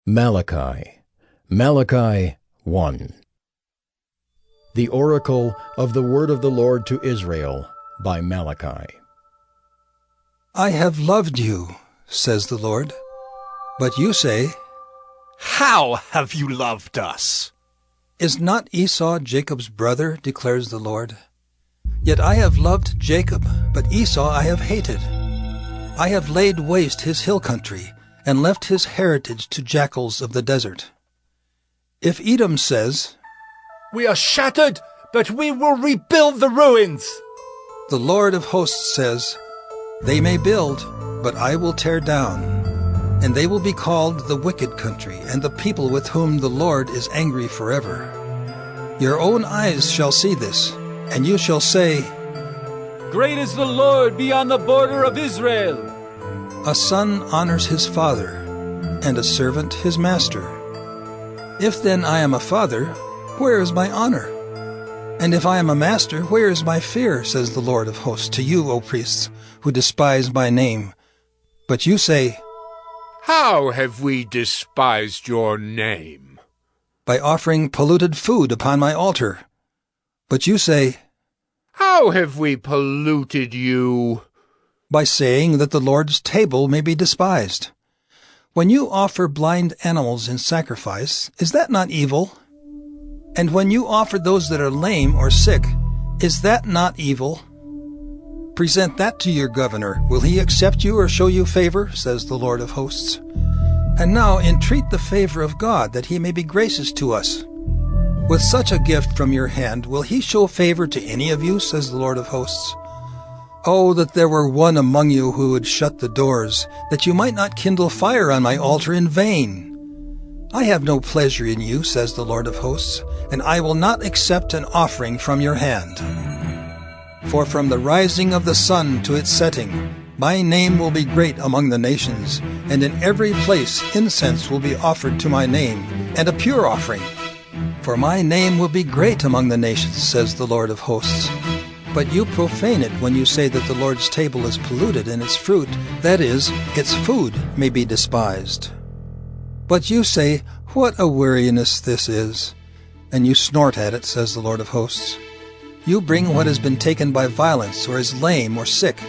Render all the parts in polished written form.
Malachi. Malachi 1. The Oracle of the Word of the Lord to Israel by Malachi. I have loved you, says the Lord. But you say, How have you loved us? Is not Esau Jacob's brother, declares the Lord? Yet I have loved Jacob, but Esau I have hated. I have laid waste his hill country, and left his heritage to jackals of the desert. If Edom says, We are shattered, but we will rebuild the ruins. the Lord of hosts says, They may build, but I will tear down. And they will be called the wicked country, and the people with whom the Lord is angry forever. Your own eyes shall see this, and you shall say, Great is the Lord beyond the border of Israel. A son honors his father, and a servant his master. If then I am a father, where is my honor? And if I am a master, where is my fear, says the Lord of hosts, to you, O priests, who despise my name. But you say, How have we despised your name? By offering polluted food upon my altar. But you say, How have we polluted you? by saying that the Lord's table may be despised. When you offer blind animals in sacrifice, is that not evil? And when you offer those that are lame or sick, is that not evil? Present that to your governor. Will he accept you or show you favor, says the Lord of hosts? And now entreat the favor of God, that he may be gracious to us. With such a gift from your hand, will he show favor to any of you, says the Lord of hosts? Oh, that there were one among you who would shut the doors, that you might not kindle fire on my altar in vain. I have no pleasure in you, says the Lord of hosts, and I will not accept an offering from your hand. For from the rising of the sun to its setting, my name will be great among the nations, and in every place incense will be offered to my name, and a pure offering. For my name will be great among the nations, says the Lord of hosts. But you profane it when you say that the Lord's table is polluted and its fruit, that is, its food, may be despised. But you say, What a weariness this is! And you snort at it, says the Lord of hosts. You bring what has been taken by violence, or is lame or sick,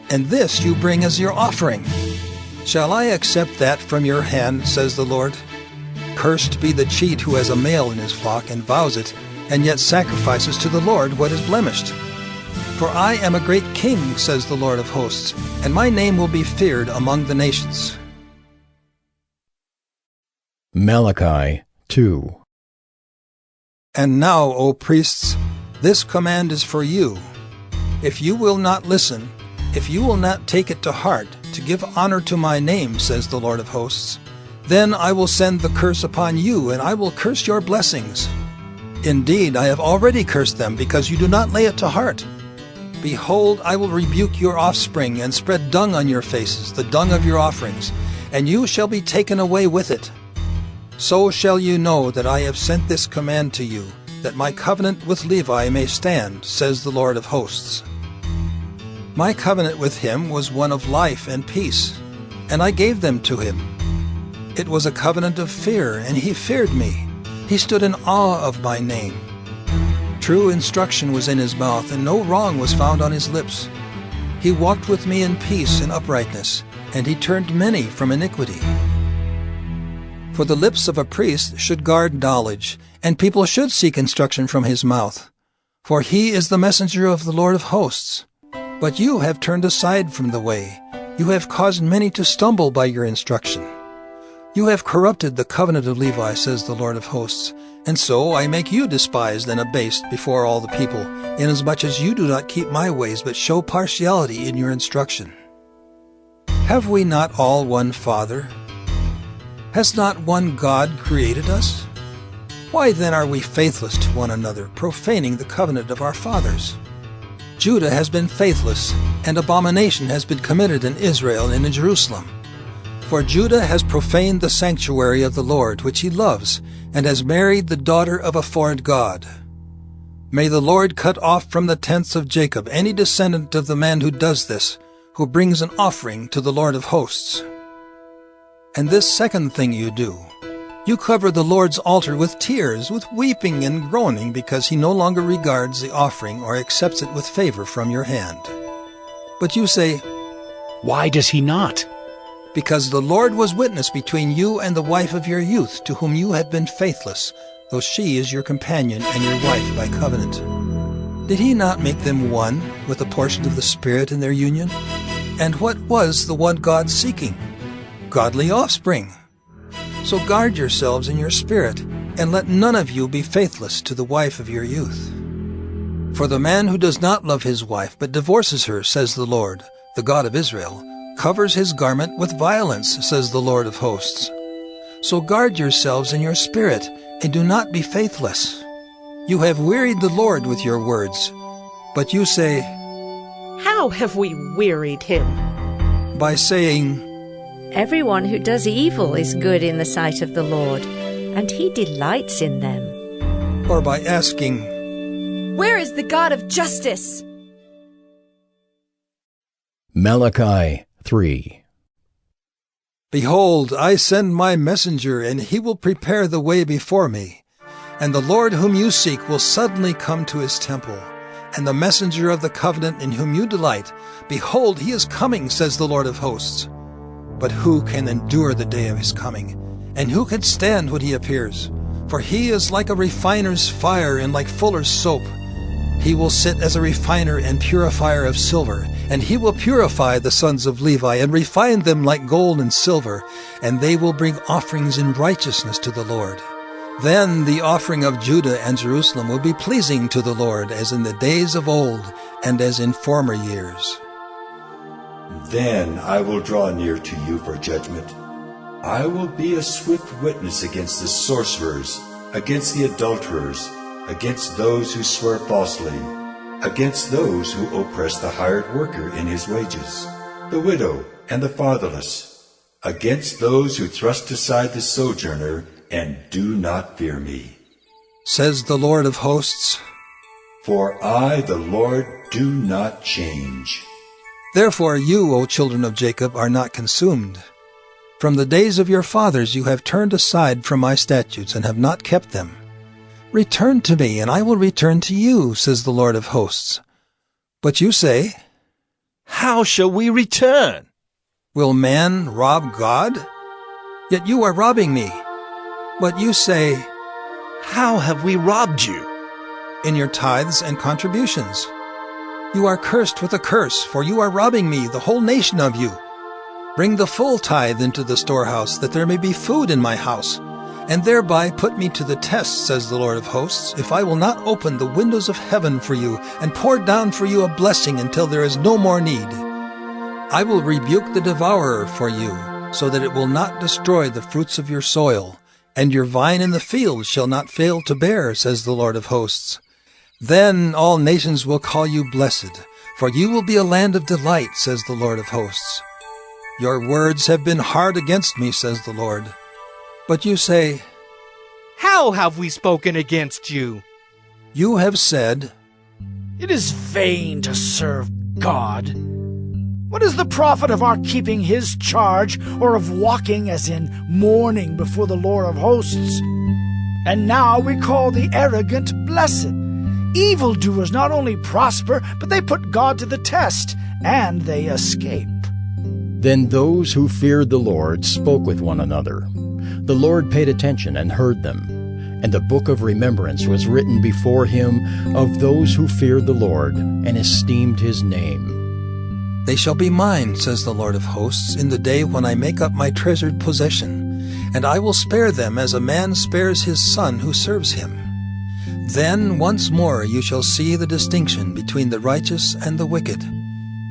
and this you bring as your offering. Shall I accept that from your hand, says the Lord? Cursed be the cheat who has a male in his flock and vows it, and yet sacrifices to the Lord what is blemished. For I am a great king, says the Lord of hosts, and my name will be feared among the nations. Malachi 2. And now, O priests, this command is for you. If you will not listen, if you will not take it to heart, to give honor to my name, says the Lord of hosts, then I will send the curse upon you, and I will curse your blessings. Indeed, I have already cursed them, because you do not lay it to heart. Behold, I will rebuke your offspring, and spread dung on your faces, the dung of your offerings, and you shall be taken away with it. So shall you know that I have sent this command to you, that my covenant with Levi may stand, says the Lord of hosts. My covenant with him was one of life and peace, and I gave them to him. It was a covenant of fear, and he feared me. He stood in awe of my name. True instruction was in his mouth, and no wrong was found on his lips. He walked with me in peace and uprightness, and he turned many from iniquity. For the lips of a priest should guard knowledge, and people should seek instruction from his mouth. For he is the messenger of the Lord of hosts. But you have turned aside from the way. You have caused many to stumble by your instruction. You have corrupted the covenant of Levi, says the Lord of hosts, and so I make you despised and abased before all the people, inasmuch as you do not keep my ways, but show partiality in your instruction. Have we not all one Father? Has not one God created us? Why then are we faithless to one another, profaning the covenant of our fathers? Judah has been faithless, and abomination has been committed in Israel and in Jerusalem. For Judah has profaned the sanctuary of the Lord, which he loves, and has married the daughter of a foreign god. May the Lord cut off from the tents of Jacob any descendant of the man who does this, who brings an offering to the Lord of hosts. And this second thing you do, you cover the Lord's altar with tears, with weeping and groaning, because he no longer regards the offering or accepts it with favor from your hand. But you say, Why does he not? Because the Lord was witness between you and the wife of your youth, to whom you have been faithless, though she is your companion and your wife by covenant. Did he not make them one with a portion of the Spirit in their union? And what was the one God seeking? Godly offspring. So guard yourselves in your spirit, and let none of you be faithless to the wife of your youth. For the man who does not love his wife, but divorces her, says the Lord, the God of Israel, covers his garment with violence, says the Lord of hosts. So guard yourselves in your spirit, and do not be faithless. You have wearied the Lord with your words. But you say, How have we wearied him? By saying, Everyone who does evil is good in the sight of the Lord, and he delights in them. or by asking, Where is the God of justice? Malachi 3. Behold, I send my messenger, and he will prepare the way before me. And the Lord whom you seek will suddenly come to his temple. And the messenger of the covenant in whom you delight, behold, he is coming, says the Lord of hosts. But who can endure the day of his coming? And who can stand when he appears? For he is like a refiner's fire and like fuller's soap. He will sit as a refiner and purifier of silver, and he will purify the sons of Levi and refine them like gold and silver, and they will bring offerings in righteousness to the Lord. Then the offering of Judah and Jerusalem will be pleasing to the Lord, as in the days of old and as in former years. Then I will draw near to you for judgment. I will be a swift witness against the sorcerers, against the adulterers, against those who swear falsely, against those who oppress the hired worker in his wages, the widow and the fatherless, against those who thrust aside the sojourner and do not fear me, says the Lord of hosts. For I, the Lord, do not change. Therefore you, O children of Jacob, are not consumed. From the days of your fathers you have turned aside from my statutes and have not kept them. Return to me, and I will return to you, says the Lord of hosts. But you say, How shall we return? Will man rob God? Yet you are robbing me. But you say, How have we robbed you? In your tithes and contributions. You are cursed with a curse, for you are robbing me, the whole nation of you. Bring the full tithe into the storehouse, that there may be food in my house, and thereby put me to the test, says the Lord of hosts, if I will not open the windows of heaven for you, and pour down for you a blessing until there is no more need. I will rebuke the devourer for you, so that it will not destroy the fruits of your soil, and your vine in the field shall not fail to bear, says the Lord of hosts. Then all nations will call you blessed, for you will be a land of delight, says the Lord of hosts. Your words have been hard against me, says the Lord. But you say, How have we spoken against you? You have said, It is vain to serve God. What is the profit of our keeping his charge, or of walking as in mourning before the Lord of hosts? And now we call the arrogant blessed. Evildoers not only prosper, but they put God to the test, and they escape. Then those who feared the Lord spoke with one another. The Lord paid attention and heard them, and the book of remembrance was written before him of those who feared the Lord and esteemed his name. They shall be mine, says the Lord of hosts, in the day when I make up my treasured possession, and I will spare them as a man spares his son who serves him. Then once more you shall see the distinction between the righteous and the wicked,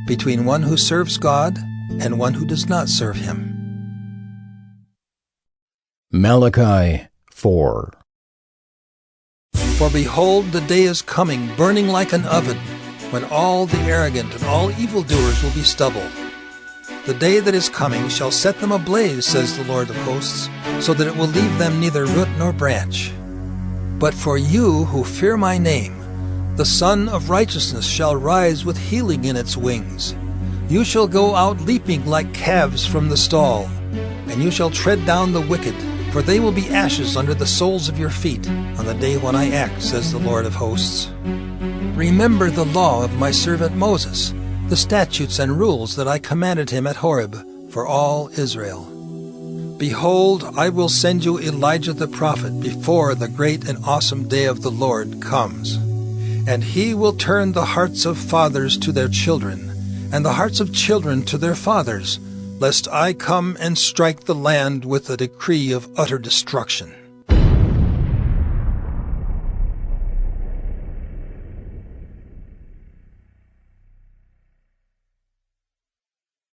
between one who serves God and one who does not serve him. Malachi 4. For behold, the day is coming, burning like an oven, when all the arrogant and all evildoers will be stubble. The day that is coming shall set them ablaze, says the Lord of hosts, so that it will leave them neither root nor branch. But for you who fear my name, the Sun of Righteousness shall rise with healing in its wings. You shall go out leaping like calves from the stall, and and you shall tread down the wicked, for they will be ashes under the soles of your feet on the day when I act, says the Lord of hosts. Remember the law of my servant Moses, the statutes and rules that I commanded him at Horeb for all Israel. Behold, I will send you Elijah the prophet before the great and awesome day of the Lord comes. And he will turn the hearts of fathers to their children, and the hearts of children to their fathers, lest I come and strike the land with a decree of utter destruction.